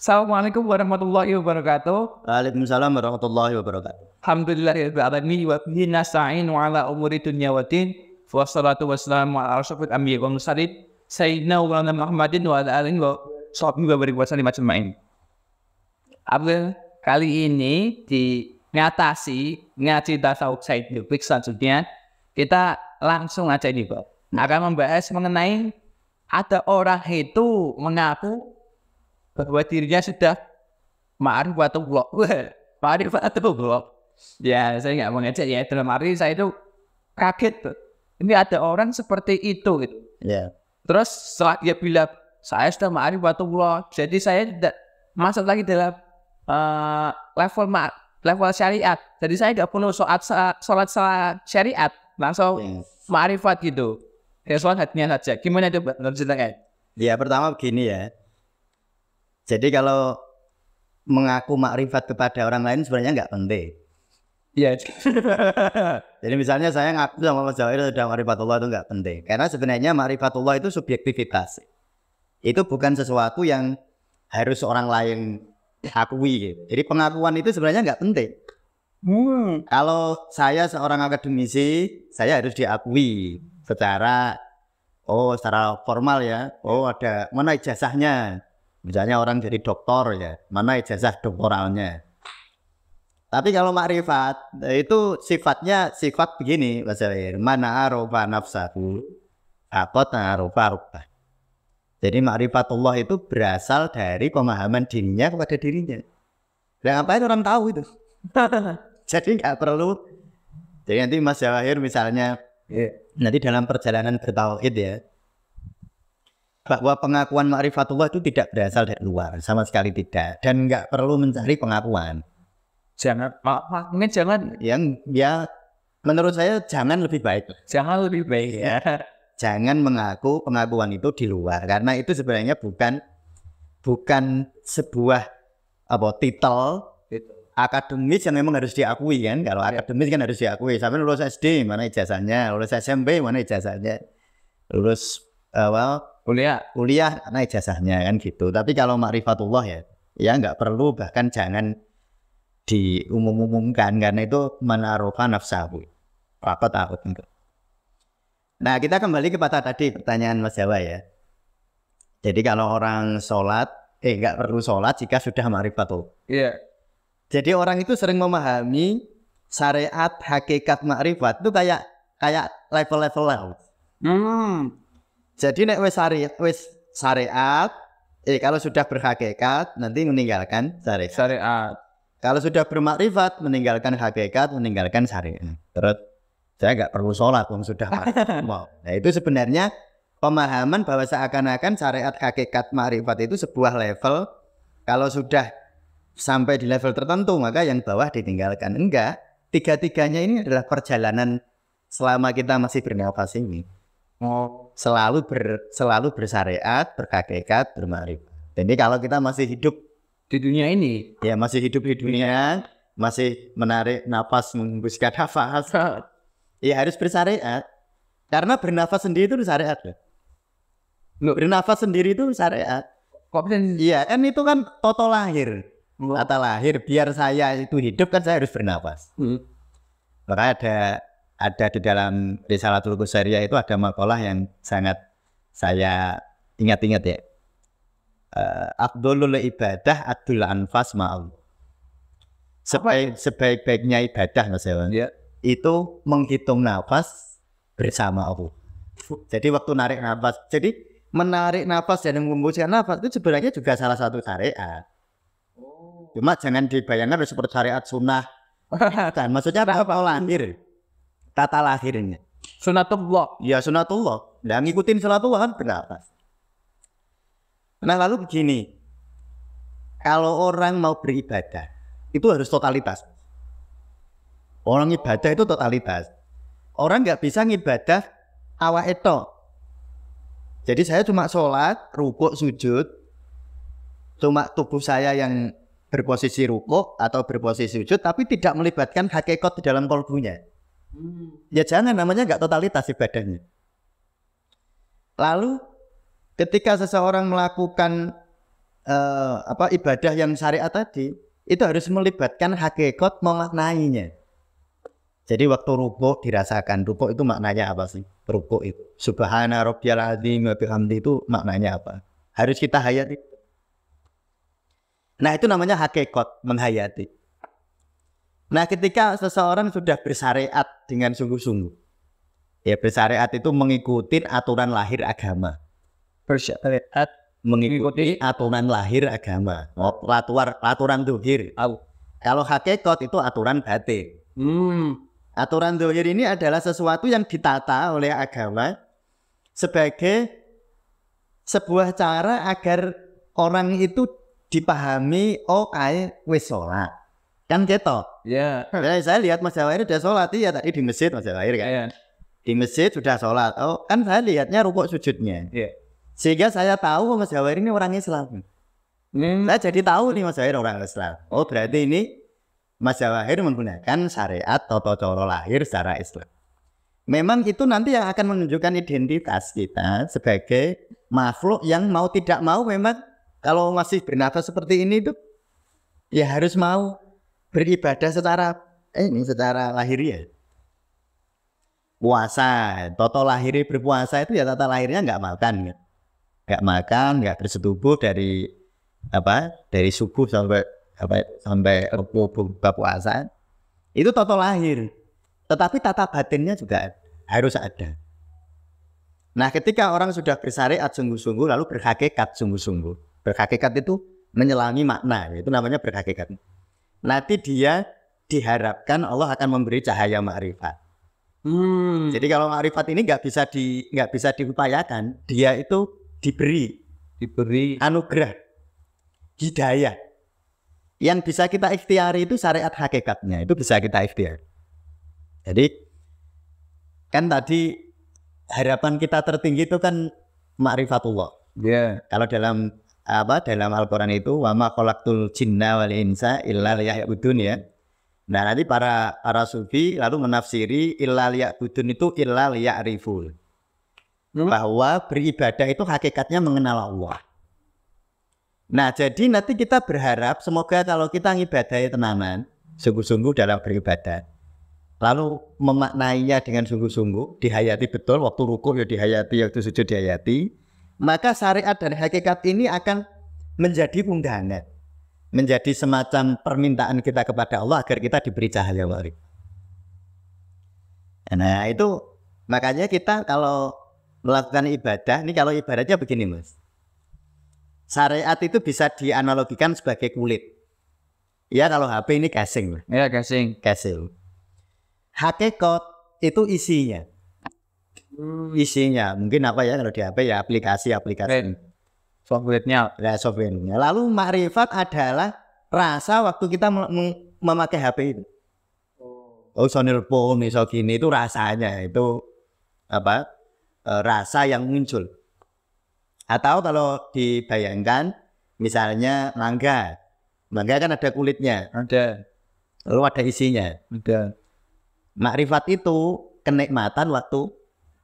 Assalamualaikum warahmatullahi wabarakatuh. Waalaikumsalam warahmatullahi wabarakatuh. Alhamdulillahirabbil alamin wa bihi nasta'in wa ala umuri dunya waddin. Wassalatu wassalamu ala asyrofil anbiya'i wal mursalin sayyidina wa maulana Muhammadin wa ala alihi wa sahbihi wa barik wasallim ajma'in. Abdul, kali ini di ngaji tasawuf scientific selanjutnya kita langsung aja ini, Pak. Akan membahas mengenai ada orang itu mengaku bahwa dirinya sudah ma'rifatullah. Ma'rifatullah. Ya, saya nggak mengejek ya. Dalam arti saya itu kaget tuh. Ini ada orang seperti itu gitu. Ya. Terus setelah dia bilang saya sudah ma'rifatullah, jadi saya tidak masuk lagi dalam level syariat. Jadi saya nggak perlu sholat syariat, langsung ma'rifat gitu. Ya, sholat hatinya saja. Gimana itu, Mbak? Menurut Ya, pertama begini ya. Jadi kalau mengaku makrifat kepada orang lain sebenarnya nggak penting. Iya. Jadi misalnya saya ngaku sama Mas Jawahir sudah makrifatullah itu nggak penting. Karena sebenarnya makrifatullah itu subjektivitas. Itu bukan sesuatu yang harus orang lain akui gitu. Jadi pengakuan itu sebenarnya nggak penting. Kalau saya seorang akademisi, saya harus diakui secara formal ya. Oh, ada mana ijazahnya? Misalnya orang jadi doktor ya, mana ijazah doktoralnya. Tapi kalau makrifat itu sifatnya sifat begini, Mas Jawahir. Mana arofa nafsahu akot arofa rubah. Jadi makrifatullah itu berasal dari pemahaman dirinya kepada dirinya. Dan ngapain orang tahu itu? Jadi nggak perlu. Jadi nanti Mas Jawahir misalnya nanti dalam perjalanan bertauhid ya, bahwa pengakuan ma'rifatullah itu tidak berasal dari luar, sama sekali tidak, dan nggak perlu mencari pengakuan. Mungkin jangan. Yang ya menurut saya jangan lebih baik. Jangan lebih baik ya. Jangan mengaku pengakuan itu di luar, karena itu sebenarnya bukan sebuah titel akademis yang memang harus diakui kan. Kalau akademis kan harus diakui. Sampai lulus SD mana ijazahnya, lulus SMP mana ijazahnya, lulus kuliah karena ijazahnya kan gitu. Tapi kalau makrifatullah ya nggak perlu, bahkan jangan diumum-umumkan karena itu menaruhkan nafsahu. Apa takut enggak? Nah, kita kembali kepada tadi pertanyaan Mas Jawa ya. Jadi kalau orang sholat nggak perlu sholat jika sudah makrifatullah. Iya. Jadi orang itu sering memahami syariat hakikat makrifat itu kayak level-level. Jadi nek wis syariat, kalau sudah berhakikat nanti meninggalkan syariat. Kalau sudah bermakrifat meninggalkan hakikat, meninggalkan syariat. Terus saya nggak perlu sholat, sudah mau. Nah itu sebenarnya pemahaman bahwa seakan-akan syariat hakikat makrifat itu sebuah level. Kalau sudah sampai di level tertentu maka yang bawah ditinggalkan. Enggak, tiga-tiganya ini adalah perjalanan selama kita masih bernafas ini. Selalu bersyariat, berhakikat, bermakrifat. Jadi kalau kita masih hidup di dunia ini, ya masih hidup di dunia, masih menarik nafas, menghembuskan nafas, ya harus bersyariat. Karena bernafas sendiri itu syariat. Bernafas sendiri itu syariat. Iya, kan itu kan toto lahir. Kata lahir, biar saya itu hidup kan saya harus bernafas. Maka ada di dalam Risalatul Qusairiyah itu ada makalah yang sangat saya ingat-ingat ya. Afdholul ibadah adul anfas ma'al. Sebaik-baiknya ibadah Mas Hewan, itu menghitung nafas bersama Allah. Jadi waktu narik nafas, jadi menarik nafas dan menghembuskan nafas itu sebenarnya juga salah satu syariat. Cuma jangan dibayangkan seperti syariat sunnah. Kan maksudnya apa lahir? Tata lahirnya. Sunatullah. Ya sunatullah. Nah ngikutin sunatullah kan bernafas. Nah lalu begini, kalau orang mau beribadah itu harus totalitas. Orang ibadah itu totalitas. Orang nggak bisa ngibadah awak itu. Jadi saya cuma sholat, rukuk, sujud, cuma tubuh saya yang berposisi rukuk atau berposisi sujud, tapi tidak melibatkan hakikat di dalam kolbunya. Ya jangan, namanya nggak totalitas ibadahnya. Lalu ketika seseorang melakukan ibadah yang syariat tadi itu harus melibatkan hakikat memaknainya. Jadi waktu rukuk dirasakan, rukuk itu maknanya apa sih? Rukuk itu subhana rabbiyal azim wa bihamdi itu maknanya apa? Harus kita hayati. Nah, itu namanya hakikat, menghayati. Nah, ketika seseorang sudah bersyariat dengan sungguh-sungguh, ya bersyariat itu mengikuti aturan lahir agama. Bersyariat Mengikuti aturan lahir agama. Aturan zuhir. Kalau hakikat itu aturan batin. Aturan zuhir ini adalah sesuatu yang ditata oleh agama sebagai sebuah cara agar orang itu dipahami, oh kayak wis sholat. Kan gitu. Ya. Saya lihat Mas Jawahir udah sholat, ya tadi di masjid Mas Jawahir kan. Ya. Di masjid sudah sholat. Oh kan saya lihatnya rukuk sujudnya. Ya. Sehingga saya tahu Mas Jawahir ini orang Islam. Saya jadi tahu nih Mas Jawahir orang Islam. Oh berarti ini Mas Jawahir menggunakan syariat tata cara lahir secara Islam. Memang itu nanti yang akan menunjukkan identitas kita sebagai makhluk yang mau tidak mau memang kalau masih bernafas seperti ini tuh ya harus mau beribadah secara lahiriah. Puasa, tata lahir berpuasa itu ya tata lahirnya nggak makan, nggak bersetubuh dari subuh sampai buka puasa. Itu tata lahir. Tetapi tata batinnya juga harus ada. Nah, ketika orang sudah bersyariat sungguh-sungguh lalu berhakikat sungguh-sungguh. Berhakikat itu menyelami makna, itu namanya berhakikat. Nanti dia diharapkan Allah akan memberi cahaya makrifat. Jadi kalau makrifat ini nggak bisa diupayakan, dia itu diberi anugerah hidayah. Yang bisa kita ikhtiari itu syariat hakikatnya, itu bisa kita ikhtiar. Jadi kan tadi harapan kita tertinggi itu kan ma'rifatullah. Ya. Kalau dalam Al-Qur'an itu wa ma khalaqtul jinna wal insa illa liya'budun ya. Nah, nanti para sufi lalu menafsiri illa liya'budun itu illa liya'rifun. Bahwa beribadah itu hakikatnya mengenal Allah. Nah, jadi nanti kita berharap semoga kalau kita ngibadahi tenanan, sungguh-sungguh dalam beribadah, lalu memaknainya dengan sungguh-sungguh, dihayati betul, waktu rukuk ya dihayati, waktu sujud dihayati, maka syariat dan hakikat ini akan menjadi undangan, menjadi semacam permintaan kita kepada Allah agar kita diberi cahaya makrifat. Nah, itu makanya kita kalau melakukan ibadah, ini kalau ibadahnya begini Mas. Syariat itu bisa dianalogikan sebagai kulit. Ya kalau HP ini casing. Ya, casing. Hakikat itu isinya. Isinya mungkin apa ya kalau di HP ya aplikasi. Software-nya. Nah, software-nya. Lalu makrifat adalah rasa waktu kita memakai HP itu. Oh, sonilpon, iso gini itu rasanya itu rasa yang muncul. Atau kalau dibayangkan misalnya mangga kan ada kulitnya. Ada. Lalu ada isinya. Ada. Makrifat itu kenikmatan waktu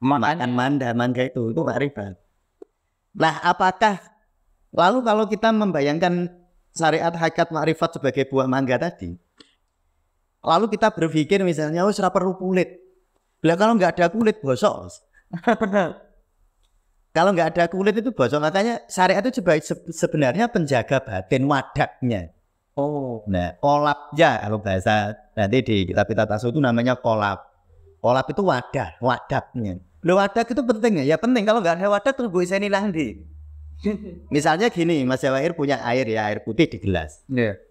makan mangga itu makrifat. Nah, apakah lalu kalau kita membayangkan syariat hakikat makrifat sebagai buah mangga tadi, lalu kita berpikir misalnya ora perlu kulit. Lah kalau nggak ada kulit bosok. Kalau nggak ada kulit itu bosok, makanya syariat itu sebenarnya penjaga batin wadahnya. Oh, nah kolabnya kalau bahasa nanti di kitab-kitab tasawuf itu namanya kolab. Kolab itu wadahnya. Loh wadah itu penting ya? Ya penting, kalau nggak ada wadah terus gue iseni nanti. Misalnya gini, Mas Jawahir punya air putih di gelas. Yeah.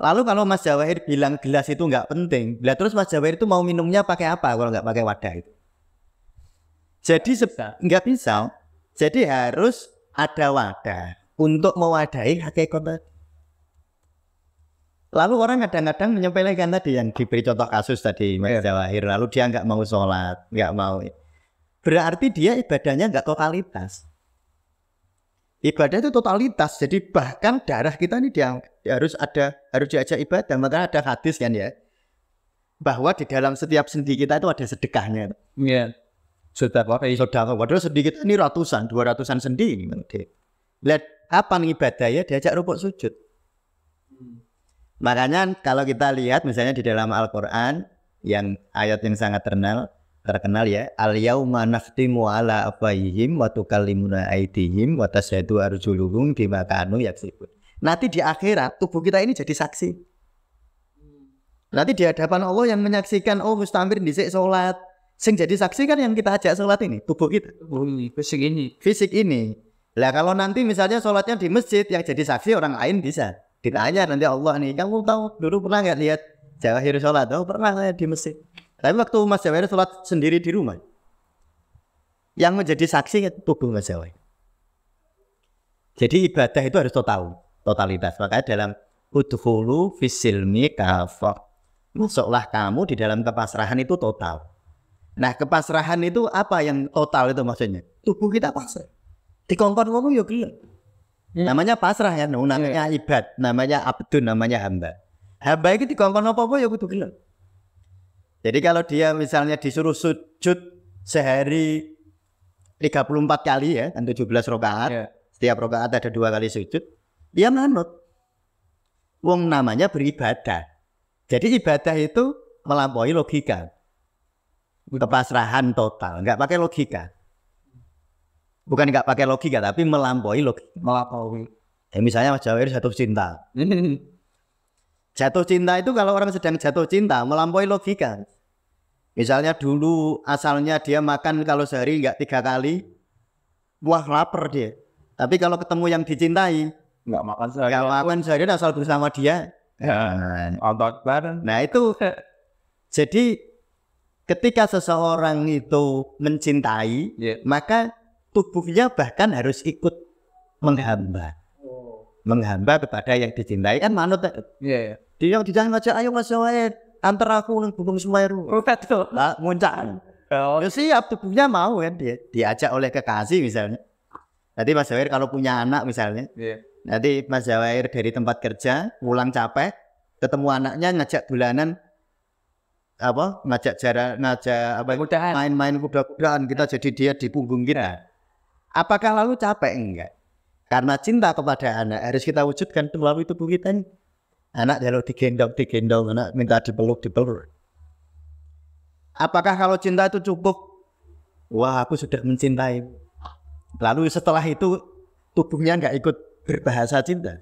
Lalu kalau Mas Jawahir bilang gelas itu nggak penting, lah terus Mas Jawahir itu mau minumnya pakai apa kalau nggak pakai wadah itu? Jadi nggak bisa. Jadi harus ada wadah untuk mewadahi hakikat. Lalu orang kadang-kadang menyepelekan tadi yang diberi contoh kasus tadi Mas Jawahir. Lalu dia nggak mau sholat, nggak mau. Berarti dia ibadahnya nggak totalitas. Ibadah itu totalitas. Jadi bahkan darah kita ini harus diajak ibadah. Maka ada hadis kan ya, bahwa di dalam setiap sendi kita itu ada sedekahnya. Iya. Sedekah. Padahal sendi kita ini ratusan, 200-an sendi. Lihat kapan ibadah ya diajak rukuk sujud. Makanya kalau kita lihat misalnya di dalam Al-Qur'an yang ayat yang sangat terkenal ya, al-yauma nakhtimu ala afwahihim wa tukallimuna aydihim wa tashhadu arjuluhum bima kanu yaksibun. Nanti di akhirat tubuh kita ini jadi saksi. Nanti di hadapan Allah yang menyaksikan, oh Mustamir dhisik salat. Sing jadi saksi kan yang kita ajak salat ini, tubuh kita. Fisik ini. Lah kalau nanti misalnya salatnya di masjid, yang jadi saksi orang lain bisa. Ditanya nanti Allah nih, kamu tahu dulu pernah nggak lihat Jawahir sholat? Oh pernah saya di masjid. Tapi waktu Mas Jawahir sholat sendiri di rumah, yang menjadi saksi itu tubuh Mas Jawahir. Jadi ibadah itu harus totalitas. Makanya dalam udkhulu fisilmi kafah, masuklah kamu di dalam kepasrahan itu total. Nah kepasrahan itu apa yang total itu maksudnya? Tubuh kita pasrah. Dikongkon ngomong ya gelem. Namanya pasrah ya, namanya ibad, namanya abdun, namanya hamba. Hamba itu dikongkon apa-apa ya kudu gelem. Jadi kalau dia misalnya disuruh sujud sehari 34 kali ya, kan 17 rakaat. Setiap rakaat ada 2 kali sujud, dia manut. Wong namanya beribadah. Jadi ibadah itu melampaui logika. Kepasrahan total, enggak pakai logika. Bukan nggak pakai logika, tapi melampaui logika. Ya, misalnya Mas Jawahir jatuh cinta. Jatuh cinta itu kalau orang sedang jatuh cinta melampaui logika. Misalnya dulu asalnya dia makan kalau sehari nggak 3 kali, wah lapar dia. Tapi kalau ketemu yang dicintai, nggak makan sehari asal bersama dia. Nah itu, jadi ketika seseorang itu mencintai, maka tubuhnya bahkan harus ikut menghamba kepada yang dicintai, kan manut. Dia yang ngajak, ayo Mas Jawahir antar aku nang Gunung Semeru. Lah muncak. Ya siap, tubuhnya mau kan, dia diajak oleh kekasih misalnya. Nanti Mas Jawahir kalau punya anak misalnya, nanti Mas Jawahir dari tempat kerja pulang capek, ketemu anaknya ngajak bulanan main-main kuda-kudaan, kita jadi dia di punggung kita. Apakah lalu capek? Enggak. Karena cinta kepada anak harus kita wujudkan melalui tubuh kita ini. Anak kalau digendong, anak minta dipeluk. Apakah kalau cinta itu cukup? Wah, aku sudah mencintai. Lalu setelah itu tubuhnya enggak ikut berbahasa cinta.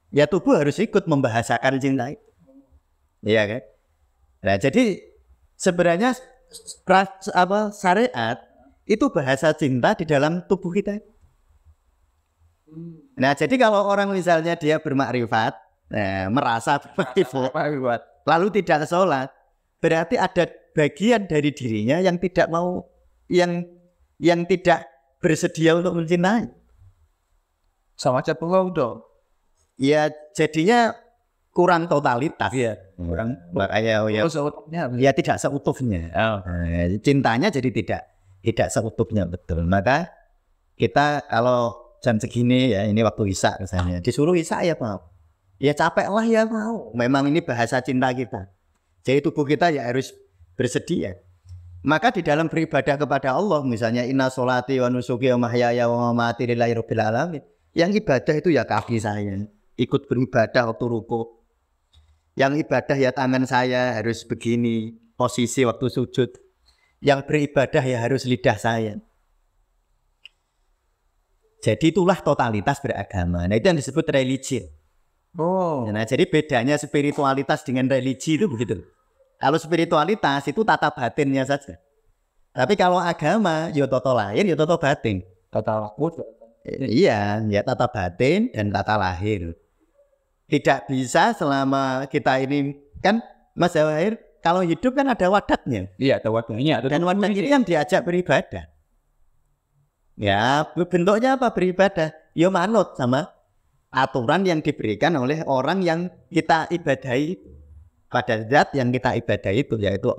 Ya tubuh harus ikut membahasakan cinta itu. Iya kan? Nah, jadi sebenarnya syariat itu bahasa cinta di dalam tubuh kita. Nah, jadi kalau orang misalnya dia bermakrifat, merasa bermakrifat, lalu tidak sholat, berarti ada bagian dari dirinya yang tidak mau, yang tidak bersedia untuk mencintai. Sama aja peluang dong. Ya, jadinya kurang totalitas. Iya. Kurang, makanya ya tidak seutuhnya. Cintanya jadi tidak seutuhnya, betul. Maka kita kalau jam segini ya, ini waktu isya misalnya, disuruh isya ya mau, ya capek lah ya mau. Memang ini bahasa cinta kita. Jadi tubuh kita ya harus bersedia. Maka di dalam beribadah kepada Allah, misalnya inna sholati wa nusuki wa mahyaya wa mamati lillahi rabbil alamin, yang ibadah itu ya kaki saya ikut beribadah waktu ruku. Yang ibadah ya tangan saya harus begini posisi waktu sujud. Yang beribadah ya harus lidah saya. Jadi itulah totalitas beragama. Nah itu yang disebut religi. Nah jadi bedanya spiritualitas dengan religi itu begitu. Kalau spiritualitas itu tata batinnya saja. Tapi kalau agama ya tata lahir ya tata batin. Tata lahir. Iya, ya tata batin dan tata lahir. Tidak bisa selama kita ini kan Mas Jawahir, kalau hidup kan ada wadatnya. Iya, ada wadahnya. Dan wadah ini yang diajak beribadah. Ya, bentuknya apa beribadah? Ya manut sama aturan yang diberikan oleh orang yang kita ibadahi, pada zat yang kita ibadahi itu, yaitu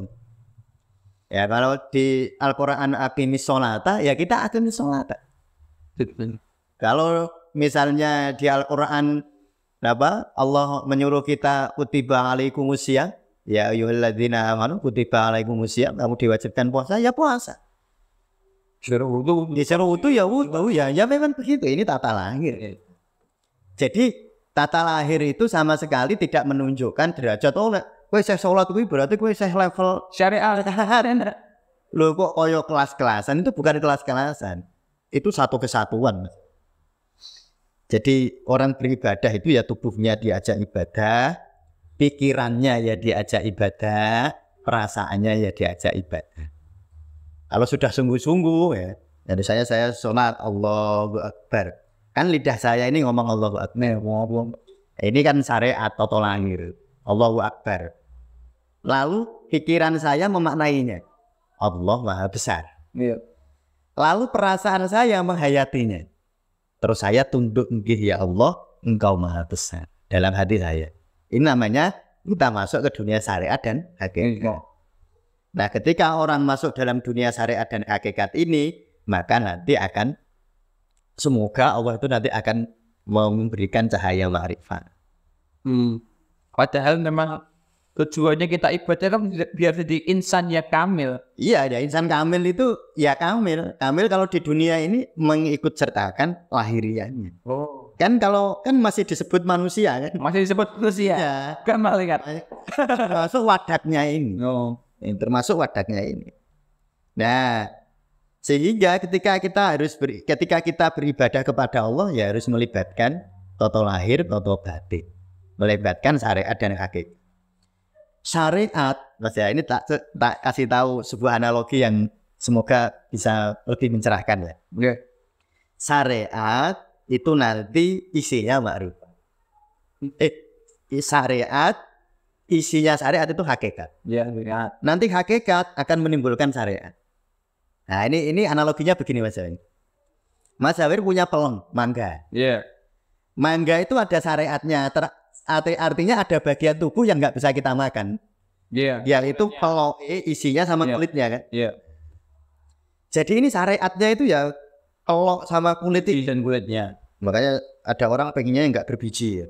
ya kalau di Al-Quran aqimis sholata, ya kita aqimis sholata. Kalau misalnya di Al-Quran Allah menyuruh kita kutiba alaikumusiyam, ya ayyuhalladzina amanu kutiba alaikumusiyam, kamu diwajibkan puasa, ya puasa. Suruh wudu. Disuruh wudu ya wudu ya memang begitu. Ini tata lahir. Jadi tata lahir itu sama sekali tidak menunjukkan derajat. Oh, kowe isih salat kuwi berarti kowe isih level Syariat. Loh kok koyo kelas-kelasan, itu bukan kelas-kelasan. Itu satu kesatuan. Jadi orang beribadah itu ya tubuhnya diajak ibadah, pikirannya ya diajak ibadah, perasaannya ya diajak ibadah. Kalau sudah sungguh-sungguh ya, jadi saya sholat Allahu Akbar. Kan lidah saya ini ngomong Allahu Akbar. Ini kan syariat atau lahir. Allahu Akbar. Lalu pikiran saya memaknainya. Allah Maha Besar. Iya. Lalu perasaan saya menghayatinya. Terus saya tunduk nggih ya Allah, Engkau Maha Besar. Dalam hati saya. Ini namanya kita masuk ke dunia syariat dan hakikat. Nah, ketika orang masuk dalam dunia syariat dan hakikat ini, maka nanti akan semoga Allah itu nanti akan memberikan cahaya ma'rifat. Padahal memang tujuannya kita ibadah kan biar jadi insan yang kamil. Iya, ada insan kamil itu ya kamil. Kamil kalau di dunia ini mengikut sertakan lahiriahnya. Oh. Kan kalau kan masih disebut manusia kan. Masih disebut manusia. Ya. Kan malaikat. Termasuk wadaknya ini. Oh. Termasuk wadaknya ini. Nah, sehingga ketika kita beribadah kepada Allah ya harus melibatkan toto lahir, toto batin. Melibatkan syariat dan hakikat. Syariat, Mas ya, ini tak kasih tahu sebuah analogi yang semoga bisa lebih mencerahkan ya. Okay. Syariat itu nanti isinya ma'rifat. Syariat isinya syariat itu hakikat. Ya, ya. Nanti hakikat akan menimbulkan syariat. Nah, ini analoginya begini Mas Zawir. Mas Zawir punya pelong mangga. Iya. Mangga itu ada syariatnya. Artinya ada bagian tubuh yang nggak bisa kita makan. Iya. Yang itu pelong isinya sama kulitnya kan. Iya. Jadi ini syariatnya itu ya pelong sama kulit Dan kulitnya. Makanya ada orang pengennya yang nggak berbiji ya.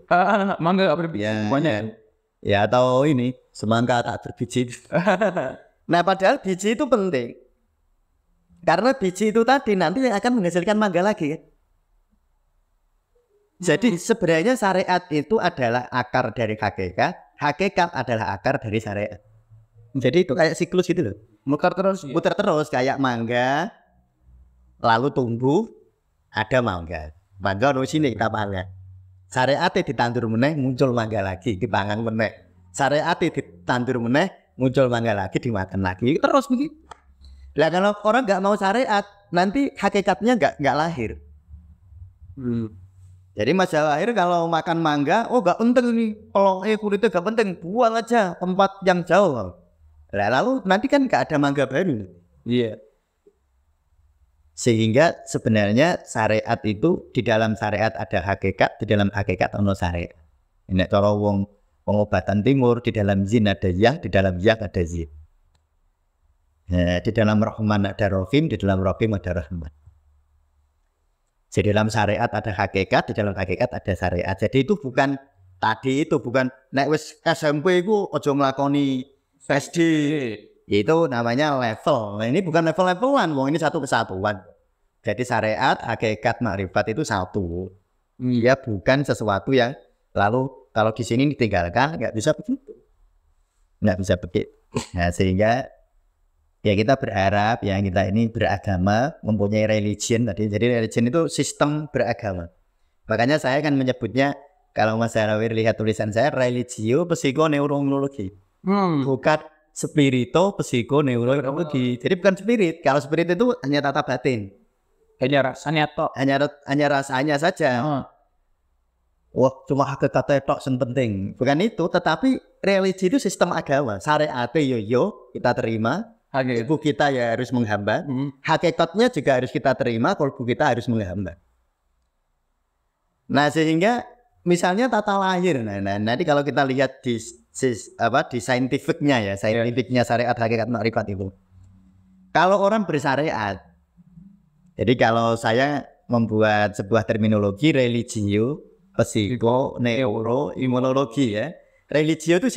Mangga nggak berbiji. Ya, Banyak. ya atau ini semangka tak berbiji. Nah padahal biji itu penting. Karena biji itu tadi nanti akan menghasilkan mangga lagi kan. Jadi sebenarnya syariat itu adalah akar dari hakikat, hakikat adalah akar dari syariat. Jadi itu kayak siklus gitu loh. Muter terus. Putar terus kayak mangga, lalu tumbuh, ada mangga. Mangga di sini kita pangan. Syariatnya ditandur meneh, muncul mangga lagi, dipangan meneh. Syariatnya ditandur meneh, muncul mangga lagi, dimakan lagi. Terus begitu. Lah kalau orang nggak mau syariat, nanti hakikatnya nggak lahir. Jadi Mas Zawahir kalau makan mangga, oh nggak penting nih, kalau kulitnya nggak penting, buang aja tempat yang jauh. Nah, lalu nanti kan nggak ada mangga baru. Iya. Sehingga sebenarnya syariat itu di dalam syariat ada hakikat, di dalam hakikat ada syariat. Ini kalau wong pengobatan timur di dalam zin ada yang, di dalam yang ada zin. Nah, di dalam Rahman ada Rahim, di dalam Rahim ada Rahman. Jadi dalam syariat ada hakikat, di dalam hakikat ada syariat. Jadi itu bukan nek wis SMP iku aja nglakoni SD. Itu namanya level. Nah, ini bukan level-levelan, wong ini satu kesatuan. Jadi syariat, hakikat, makrifat itu satu. Ya bukan sesuatu yang lalu kalau di sini ditinggalkan nggak bisa begitu. Nggak bisa begitu. Nah, sehingga ya kita berharap yang kita ini beragama, mempunyai religion tadi. Jadi religion itu sistem beragama. Makanya saya kan menyebutnya, kalau Mas Zawahir lihat tulisan saya, religio psikoneurologi. Bukan spirito psikoneurologi. Jadi bukan spirit. Kalau spirit itu hanya tata batin. Hanya rasanya tok. Hanya rasanya saja. Wah, cuma hakikatnya tok yang penting. Bukan itu, tetapi religi itu sistem agama. Syariatnya yo kita terima. Ibu kita ya harus menghamba. Hakikatnya juga harus kita terima. Kalau kita harus menghamba. Nah, sehingga misalnya tata lahir. Nah, nanti kalau kita lihat di scientificnya ya, scientificnya syariat hakikat makrifat itu. Kalau orang bersyariat, jadi kalau saya membuat sebuah terminologi religio, psiko, neuro, imunologi ya. Religio itu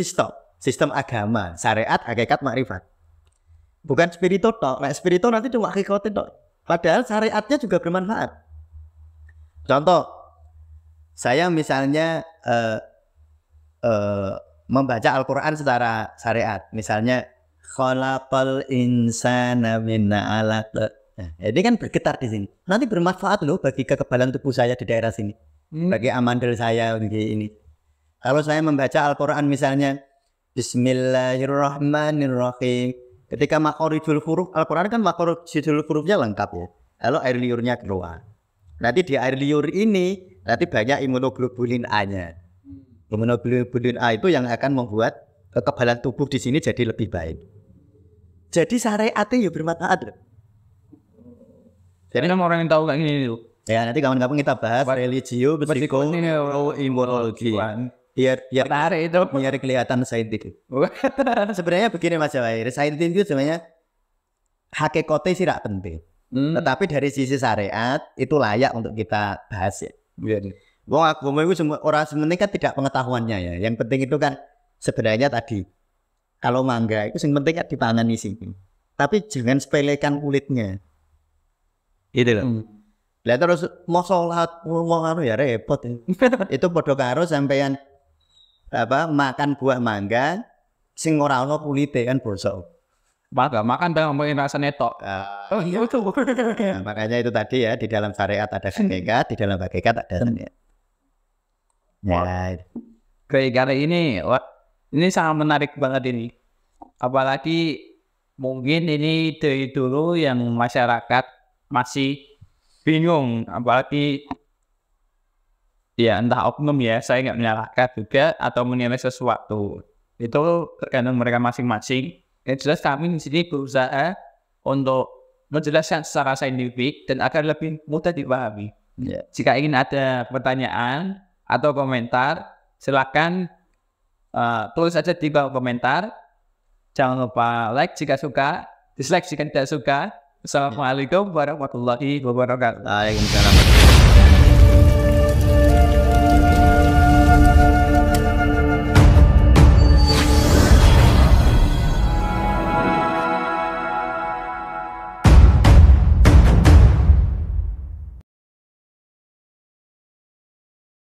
sistem agama, syariat hakikat makrifat. Bukan spirito tok. Nah, spirito nanti cuma hakikat tok. Padahal syariatnya juga bermanfaat. Contoh, saya misalnya membaca Al-Quran secara syariat, misalnya khalaqal insana min 'alaq. Nah, ini kan bergetar di sini. Nanti bermanfaat loh bagi kekebalan tubuh saya di daerah sini, bagi amandel saya bagi ini. Kalau saya membaca Al-Quran misalnya Bismillahirrahmanirrahim, ketika makhorijul huruf, Al-Quran kan makhorijul hurufnya lengkap ya. Lalu air liurnya keluar. Nanti di air liur ini nanti banyak imunoglobulin A-nya. Imunoglobulin A itu yang akan membuat kekebalan tubuh di sini jadi lebih baik. Jadi syariatnya ya bermanfaat loh. Jadi orang yang tahu kayak gini tuh. Ya nanti kawan-kawan kita bahas religio, psikologi. Biar Menarik itu. biar kelihatan saintifik. Sebenarnya begini Mas Jawair, saintifik itu sebenarnya hakikatnya sih tidak penting. Tetapi dari sisi syariat itu layak untuk kita bahas ya. Wong agama itu orang sebenarnya kan tidak pengetahuannya ya. Yang penting itu kan sebenarnya tadi kalau mangga itu yang penting kan dipangan di sini. Tapi jangan sepelekan kulitnya. Itu loh. Lah terus mau sholat mau anu ya repot. Itu podo karo sampean makan buah mangga sing ora ono kulite kan bosok. Makan bang ngomongin rasanya tok. Oh iya betul. Nah, makanya itu tadi ya di dalam syariat ada hakikat, di dalam hakikat ada syariat. Ya. Gara-gara ini, wah, ini sangat menarik banget ini. Apalagi mungkin ini dari dulu yang masyarakat masih bingung, apalagi ya entah oknum ya, saya nggak menyalahkan juga atau menilai sesuatu. Itu tergantung mereka masing-masing. Yang jelas kami di sini berusaha untuk menjelaskan secara saintifik dan agar lebih mudah dipahami. Yeah. Jika ingin ada pertanyaan atau komentar, silakan tulis saja di bawah komentar. Jangan lupa like jika suka, dislike jika tidak suka. Assalamualaikum warahmatullahi wabarakatuh. Waalaikumsalam.